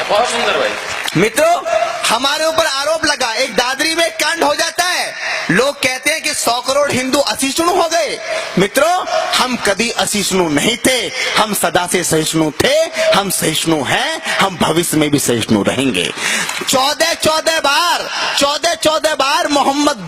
बहुत सुंदर भाई। मित्रों, हमारे ऊपर आरोप लगा, एक दादरी में कांड हो जाता है, लोग कहते हैं कि 100 करोड़ हिंदू असहिष्णु हो गए। मित्रों, हम कभी असहिष्णु नहीं थे, हम सदा से सहिष्णु थे, हम सहिष्णु हैं, हम भविष्य में भी सहिष्णु रहेंगे। 14 बार मोहम्मद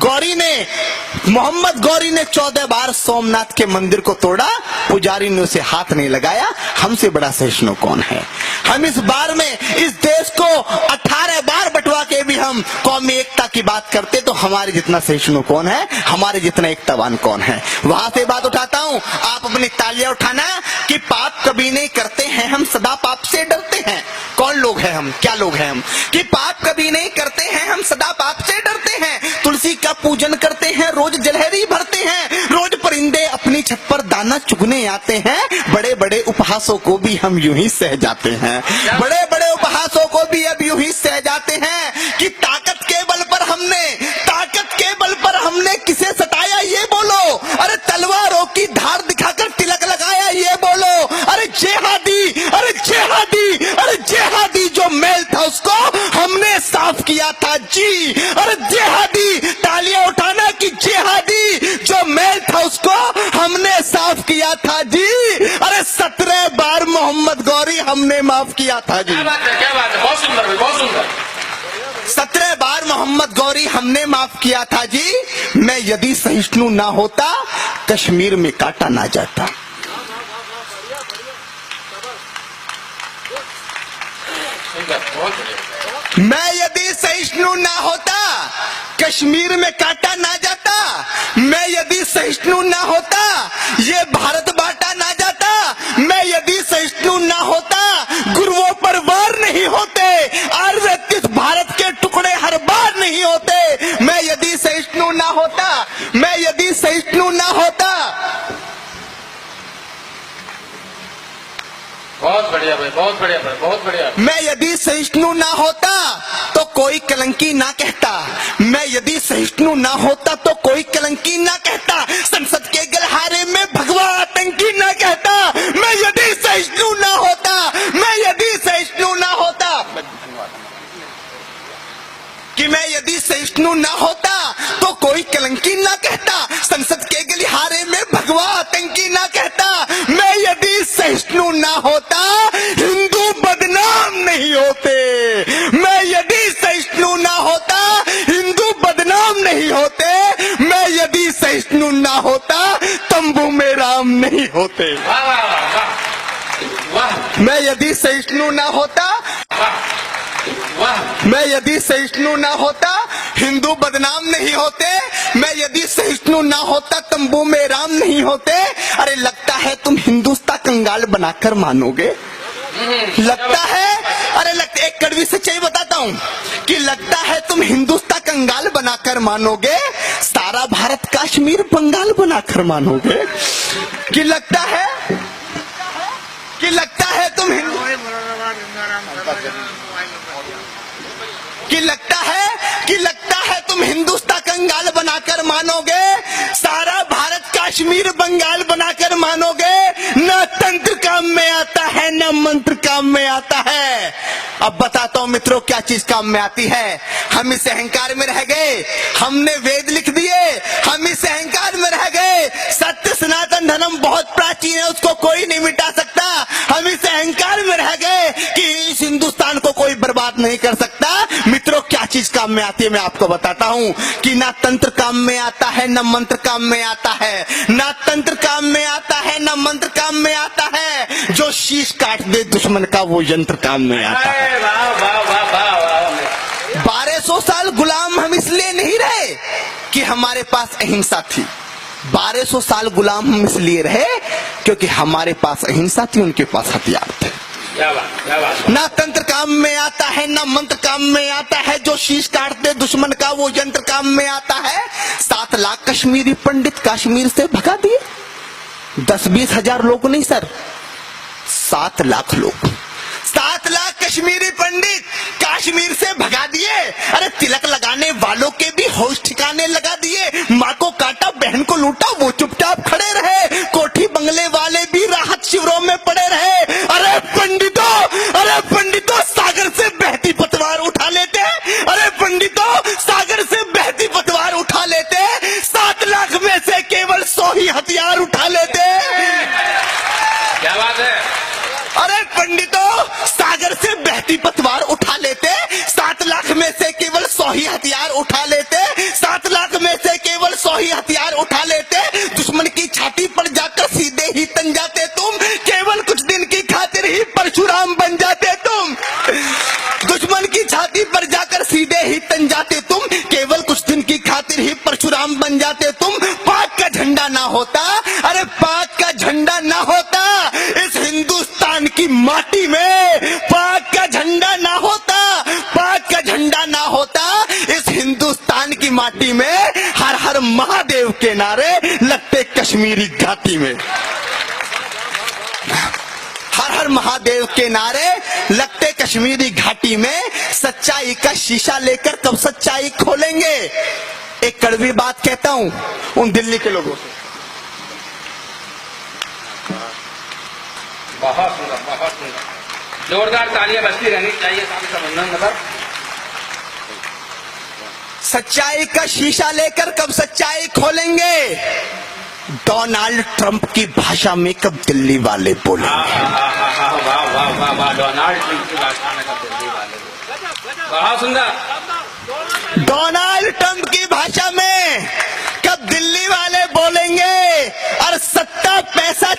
गौरी ने 14 बार सोमनाथ के मंदिर को तोड़ा, पुजारी ने उसे हाथ नहीं लगाया। हमसे बड़ा सहिष्णु कौन है? हम इस बार में इस देश को 18 बार बंटवा के भी हम कौमी एकता की बात करते, तो हमारे जितना सहिष्णु कौन है, हमारे जितना एकतावान कौन है? वहां से बात उठाता हूं, आप अपनी तालियां उठाना कि पाप कभी नहीं करते हैं, हम सदा पाप से डरते हैं। कौन लोग हैं हम, क्या लोग हैं हम कि पाप कभी नहीं करते हैं, हम सदा पाप से डरते हैं। तुलसी का पूजन करते हैं, रोज जलहरी भरते हैं, रोज परिंदे अपनी छत पर दाना चुगने आते हैं, बड़े बड़े उपहासों को भी हम यूं ही सह जाते हैं, बड़े बड़े उपहासों को भी अब यूं ही सह जाते हैं कि ताकत के बल पर हमने किसे सताया ये बोलो, अरे तलवारों की धार दिखाकर तिलक लगाया ये बोलो, अरे जेहादी जो मैल था उसको हमने साफ किया था जी, अरे जेहादी, तालियां उठाना कि जेहादी जो मैल था उसको हमने साफ किया था जी, अरे 17 बार मोहम्मद गौरी हमने माफ किया था जी। क्या बात है, बहुत सुंदर भाई, बहुत सुंदर। 17 बार मोहम्मद गौरी हमने माफ किया था जी। मैं यदि सहिष्णु ना होता, कश्मीर में काटा ना जाता। मैं यदि सहिष्णु ना होता, कश्मीर में काटा ना जाता। मैं यदि सहिष्णु ना होता, ये भारत बांटा ना जाता। मैं यदि सहिष्णु ना होता, गुरुओं पर वार नहीं होते, आर-33 भारत के टुकड़े हर बार नहीं होते। मैं यदि सहिष्णु ना होता, मैं यदि सहिष्णु ना होता। बहुत बढ़िया भाई, बहुत बढ़िया भाई, बहुत बढ़िया। मैं यदि सहिष्णु ना होता तो कोई कलंकी ना कहता। मैं यदि सहिष्णु ना होता तो कोई कलंकी ना कहता। संसद के गलहारे में भगवा आतंकी ना कहता। मैं यदि सहिष्णु ना होता, मैं यदि सहिष्णु ना होता, कि मैं यदि सहिष्णु ना होता तो कोई कलंकी ना कहता। संसद के गलिहारे में भगवा आतंकी ना कहता। मैं यदि सहिष्णु ना होता, हिंदू बदनाम नहीं होते। मैं यदि सहिष्णु ना होता, हिंदू बदनाम नहीं होते। मैं यदि सहिष्णु ना होता, तंबू में राम नहीं होते। वाह वाह वाह वाह। मैं यदि सहिष्णु ना होता, मैं यदि सहिष्णु ना होता, हिंदू बदनाम नहीं होते। मैं यदि सहिष्णु ना होता, तंबू में राम नहीं होते। अरे लगता है तुम हिंदुस्तान कंगाल बनाकर मानोगे, लगता है, अरे लगता, एक कड़वी सच्चाई बताता हूँ कि लगता है तुम हिंदुस्तान कंगाल बनाकर मानोगे, सारा भारत कश्मीर बंगाल बनाकर मानोगे। कि लगता है तुम लगता है तुम हिंदुस्तान कंगाल बनाकर मानोगे, सारा भारत कश्मीर बंगाल बनाकर मानोगे। न तंत्र काम में आता है, न मंत्र काम में आता है। अब बताता हूं मित्रों क्या चीज काम में आती है। हम इस अहंकार में रह गए, हमने वेद लिख दिए, हम इस अहंकार में रह गए। सत्य सनातन धर्म बहुत प्राचीन है, उसको कोई नहीं मिटा सकता। हम इस अहंकार में रह गए कि इस हिंदुस्तान को कोई बर्बाद नहीं कर सकता। मित्रों क्या चीज काम में आती है, मैं आपको बताता हूं कि ना तंत्र काम में आता है, न मंत्र काम में आता है। ना तंत्र काम में आता है, न मंत्र काम में आता है। जो शीश काट दे दुश्मन का, वो यंत्र काम में आता है। 1200 साल गुलाम हम इसलिए नहीं रहे कि हमारे पास अहिंसा थी। 1200 साल गुलाम हम इसलिए रहे क्योंकि हमारे पास अहिंसा थी, उनके पास हथियार थे। क्या बात। ना तंत्र काम में आता है, ना मंत्र काम में आता है। जो शीश काटते दुश्मन का, वो यंत्र काम में आता है। 7 लाख कश्मीरी पंडित कश्मीर से भगा दिए। 10-20 हजार लोग नहीं सर, 7 लाख लोग, 7 लाख कश्मीरी पंडित कश्मीर से भगा दिए। अरे तिलक लगाने वालों के भी होश ठिकाने लगा दिए। माँ को काटा, बहन को लूटा, वो चुपचाप खड़े रहे। कोठी बंगले वाले भी राहत शिविरों में पड़े रहे। अरे पंडितों, सागर से बन जाते तुम। पाक का झंडा ना होता, अरे पाक का झंडा ना होता इस हिंदुस्तान की माटी में, पाक का झंडा ना होता, पाक का झंडा ना होता इस हिंदुस्तान की माटी में, हर हर महादेव के नारे लगते कश्मीरी घाटी में, हर हर महादेव के नारे लगते कश्मीरी घाटी में। सच्चाई का शीशा लेकर कब सच्चाई खोलेंगे? एक कड़वी बात कहता हूं उन दिल्ली के लोगों से, बहुत सुंदर, बहुत सुंदर, जोरदार तालियां बजती रहनी चाहिए स्वामी समन्वय नगर। सच्चाई का शीशा लेकर कब सच्चाई खोलेंगे? डोनाल्ड ट्रंप की भाषा में कब दिल्ली वाले बोलेंगे? वाह वाह वाह वाह वाह, डोनाल्ड ट्रंप की भाषा में कब दिल्ली वाले, बहुत सुंदर, डोनाल्ड ट्रंप की भाषा में कब दिल्ली वाले बोलेंगे? और सत्ता पैसा